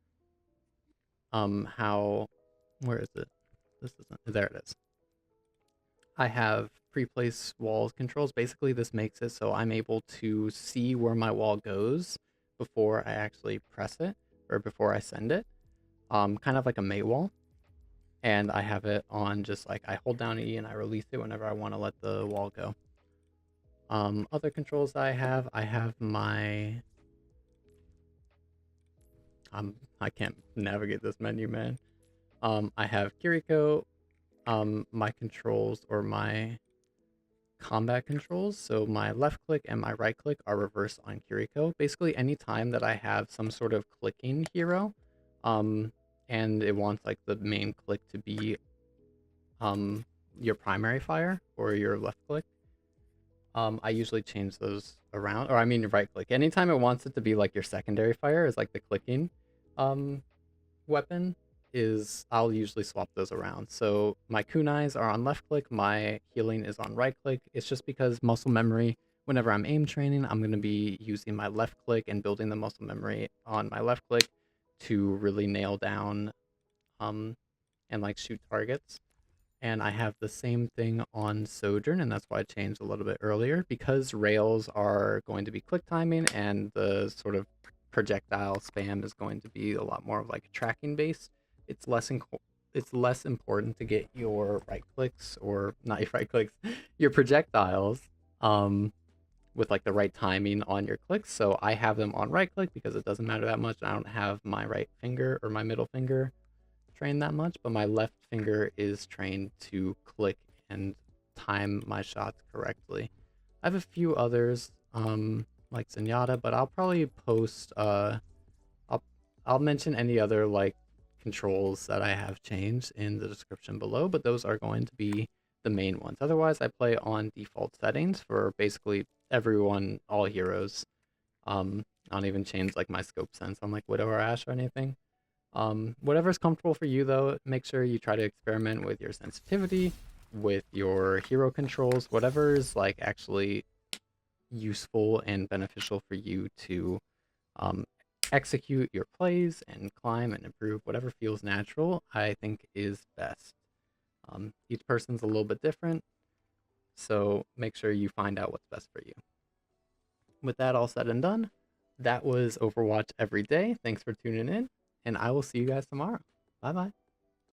Where is it? There it is. I have pre-placed wall controls. Basically, this makes it so I'm able to see where my wall goes before I actually press it, or before I send it. Kind of like a mate wall. And I have it on just I hold down E and I release it whenever I want to let the wall go. Other controls I have my... I can't navigate this menu, man. I have Kiriko. My controls, or my combat controls. So my left click and my right click are reversed on Kiriko. Basically, anytime that I have some sort of clicking hero, um, and it wants like the main click to be your primary fire or your left click, I usually change those around, or I mean right click. Anytime it wants it to be like your secondary fire is like the clicking weapon, is I'll usually swap those around. So my kunais are on left click, my healing is on right click. It's just because muscle memory, whenever I'm aim training, I'm going to be using my left click and building the muscle memory on my left click to really nail down um and like shoot targets. And I have the same thing on Sojourn, and that's why I changed a little bit earlier, because rails are going to be quick timing and the sort of projectile spam is going to be a lot more of like a tracking base. It's it's less important to get your right clicks, or not your right clicks, your projectiles with like the right timing on your clicks. So I have them on right click because it doesn't matter that much. I don't have my right finger or my middle finger trained that much, but my left finger is trained to click and time my shots correctly. I have a few others, like Zenyatta, but I'll probably post I'll I'll mention any other like controls that I have changed in the description below, but those are going to be the main ones. Otherwise, I play on default settings for basically everyone, all heroes. I don't even change like my scope sense on like Widow or Ashe or anything. Whatever's comfortable for you, though, make sure you try to experiment with your sensitivity, with your hero controls, whatever is like actually useful and beneficial for you to um, execute your plays and climb and improve. Whatever feels natural, I think is best. Each person's a little bit different, so make sure you find out what's best for you. With that all said and done, that was Overwatch Every Day. Thanks for tuning in, and I will see you guys tomorrow. Bye bye.